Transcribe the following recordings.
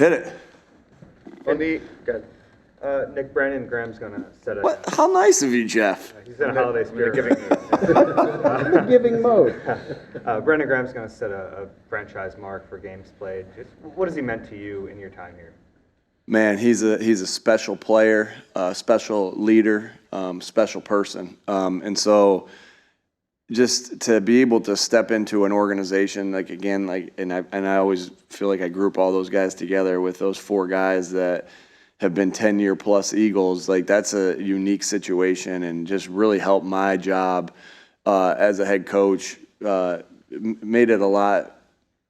Hit it. Good. Nick, Brandon Graham's going to set a... What? How nice of you, Jeff. He's in a holiday spirit. Giving mode. Brandon Graham's going to set a franchise mark for games played. Just what has he meant to you in your time here? Man, he's a special player, special leader, special person. And so just to be able to step into an organization, and I always feel like I group all those guys together with those four guys that have been 10-year plus Eagles. Like, that's a unique situation, and just really helped my job as a head coach. Made it a lot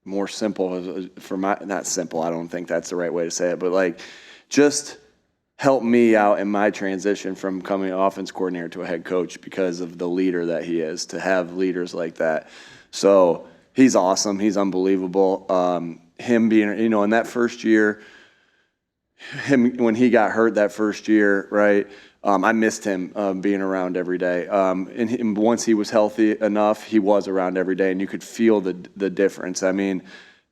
more simple for not simple, I don't think that's the right way to say it, but like just helped me out in my transition from coming offense coordinator to a head coach because of the leader that he is, to have leaders like that. So he's awesome. He's unbelievable. Him being, in that first year, when he got hurt that first year, right, I missed him being around every day. And once he was healthy enough, he was around every day, and you could feel the difference. I mean,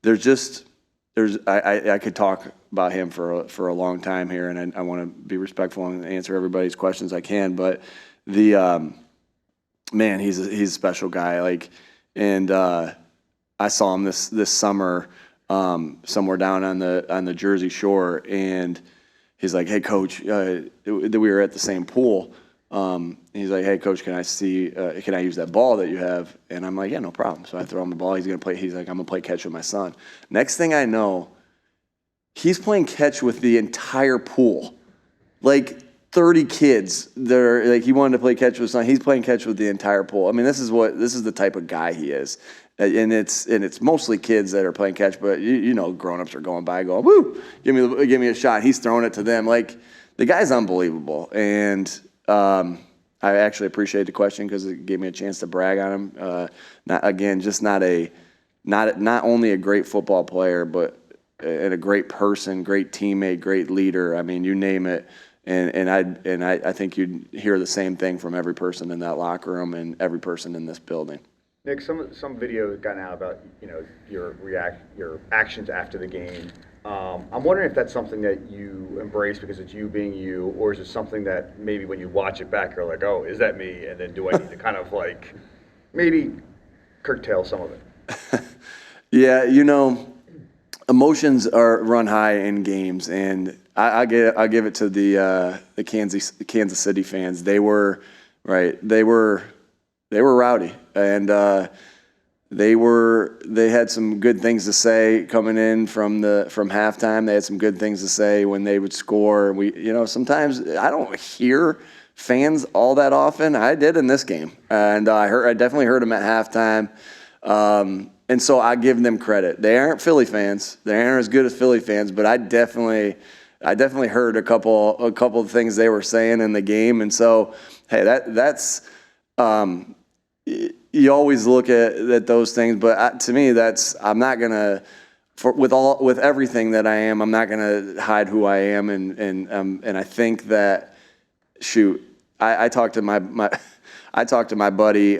I could talk about him for a long time here, and I want to be respectful and answer everybody's questions I can. But man, he's a special guy. I saw him this summer somewhere down on the Jersey Shore, and he's like, "Hey, coach," we were at the same pool. He's like, "Hey, coach, can I use that ball that you have?" And I'm like, "Yeah, no problem." So I throw him the ball. He's like, "I'm gonna play catch with my son." Next thing I know, he's playing catch with the entire pool, like 30 kids. He wanted to play catch with his son. He's playing catch with the entire pool. I mean, this is the type of guy he is, and it's mostly kids that are playing catch. But grown-ups are going by, going, "Woo, give me a shot." He's throwing it to them. Like, the guy's unbelievable, and I actually appreciate the question because it gave me a chance to brag on him. Not only a great football player, but a great person, great teammate, great leader. I mean, you name it. And I think you'd hear the same thing from every person in that locker room and every person in this building. Nick, some video got out about your actions after the game. I'm wondering if that's something that you embrace because it's you being you, or is it something that maybe when you watch it back you're like, "Oh, is that me?" And then do I need to kind of like maybe curtail some of it? Yeah, emotions run high in games, and I give it to the Kansas City fans. They were rowdy, and they had some good things to say coming in from halftime. They had some good things to say when they would score. Sometimes I don't hear fans all that often. I did in this game, and I definitely heard them at halftime. And so I give them credit. They aren't Philly fans. They aren't as good as Philly fans, but I definitely heard a couple of things they were saying in the game. And so, hey, that's you always look at those things, but to me, I'm not gonna with everything that I am, I'm not gonna hide who I am, and I think that I talked to my buddy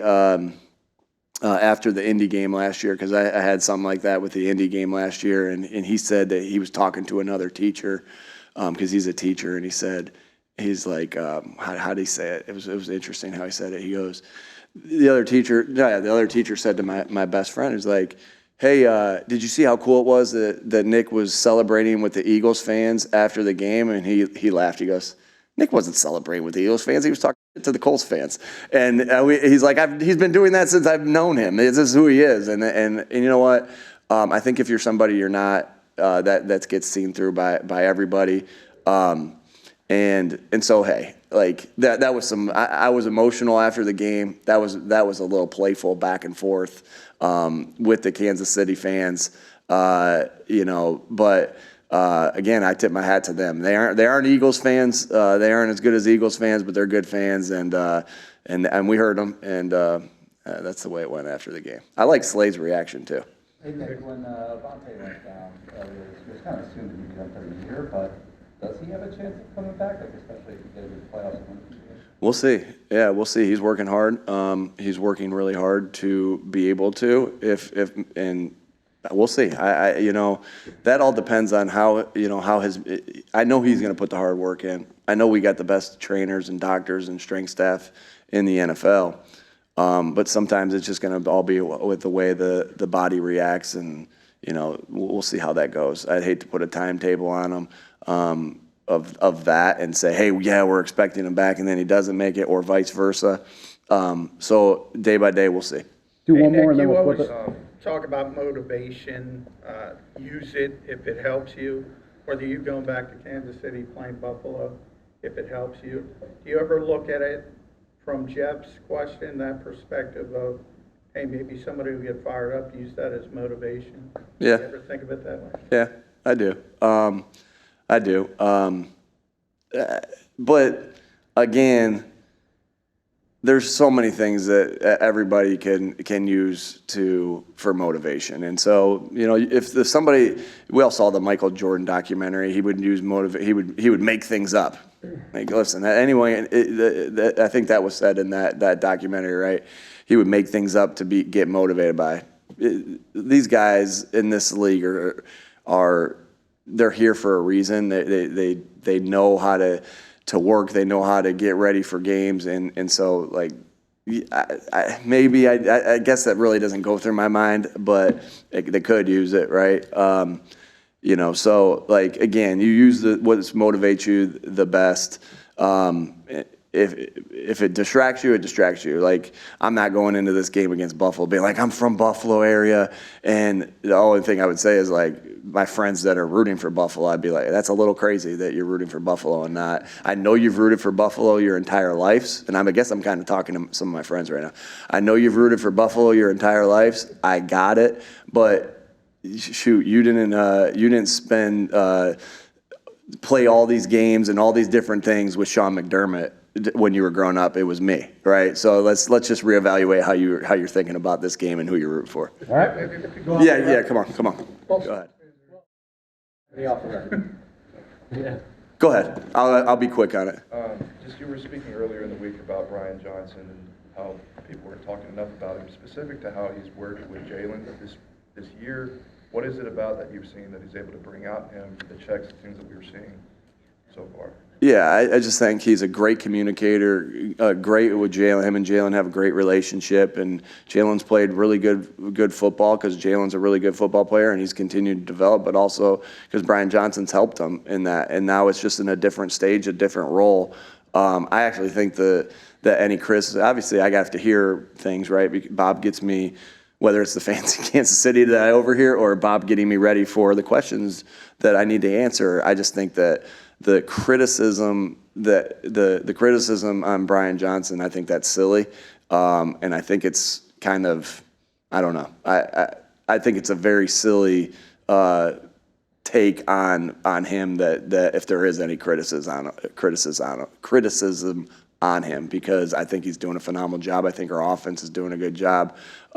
after the Indy game last year, because I had something like that with the Indy game last year, and he said that he was talking to another teacher because he's a teacher, and he's like, how did he say it? It was interesting how he said it. He goes, the other teacher said to my best friend, he's like, "Hey, did you see how cool it was that Nick was celebrating with the Eagles fans after the game?" And he laughed. He goes, "Nick wasn't celebrating with the Eagles fans. He was talking to the Colts fans." And he's like, he's been doing that since I've known him. This is who he is. And you know what? I think if you're somebody you're not, that gets seen through by everybody. And so, hey, like that was I was emotional after the game. That was a little playful back and forth with the Kansas City fans, but again, I tip my hat to them. They aren't Eagles fans. They aren't as good as Eagles fans, but they're good fans, and we heard them, and that's the way it went after the game. I like Slade's reaction too. Hey Nick, when Avante went down, it was kind of assumed he'd be done for the year, but does he have a chance of coming back, especially if he gets to the playoffs and win the game? We'll see. Yeah, we'll see. He's working hard. He's working really hard to be able to. We'll see. That all depends on how I know he's going to put the hard work in. I know we got the best trainers and doctors and strength staff in the NFL. But sometimes it's just going to all be with the way the body reacts, and we'll see how that goes. I'd hate to put a timetable on him of that and say, hey, yeah, we're expecting him back, and then he doesn't make it, or vice versa. So day by day, we'll see. Do one Nick, more and then you we'll flip always it. talk about motivation, use it if it helps you, whether you're going back to Kansas City, playing Buffalo, if it helps you. Do you ever look at it from Jeff's question, that perspective of, hey, maybe somebody will get fired up, use that as motivation? Yeah. You ever think of it that way? Yeah, I do. I do. But again, there's so many things that everybody can use for motivation. And so, if somebody, we all saw the Michael Jordan documentary, he would use he would make things up. Like, listen, anyway, I think that was said in that documentary, right? He would make things up to get motivated by. These guys in this league they're here for a reason. They know how to work. They know how to get ready for games, and so like I guess that really doesn't go through my mind, but they could use it, right? So like again, you use what motivates you the best. If it distracts you, it distracts you. Like, I'm not going into this game against Buffalo being like, I'm from Buffalo area, and the only thing I would say is, like, my friends that are rooting for Buffalo, I'd be like, that's a little crazy that you're rooting for Buffalo and not. I know you've rooted for Buffalo your entire lives, and I guess I'm kind of talking to some of my friends right now. I know you've rooted for Buffalo your entire lives. I got it, but shoot, you didn't play all these games and all these different things with Sean McDermott when you were growing up. It was me, right? So let's just reevaluate how you're thinking about this game and who you're rooting for. All right? Yeah, come on. Go ahead. Any off the record? Yeah. Go ahead. I'll be quick on it. Just you were speaking earlier in the week about Brian Johnson and how people weren't talking enough about him, specific to how he's worked with Jalen this year. What is it about that you've seen that he's able to bring out in him that checks the things that we were seeing so far? Yeah, I just think he's a great communicator, great with Jalen. Him and Jalen have a great relationship, and Jalen's played really good football because Jalen's a really good football player, and he's continued to develop, but also because Brian Johnson's helped him in that, and now it's just in a different stage, a different role. I actually think that any criticism, obviously I have to hear things, right? Bob gets me, whether it's the fans in Kansas City that I overhear or Bob getting me ready for the questions that I need to answer. I just think that the criticism the criticism on Brian Johnson, I think that's silly, and I think it's kind of, I don't know. I think it's a very silly take on him that if there is any criticism on him, because I think he's doing a phenomenal job. I think our offense is doing a good job. It's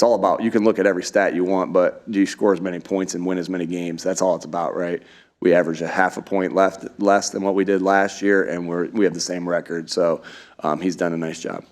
all about, you can look at every stat you want, but do you score as many points and win as many games? That's all it's about, right? We average a half a point less than what we did last year, and we have the same record. So he's done a nice job.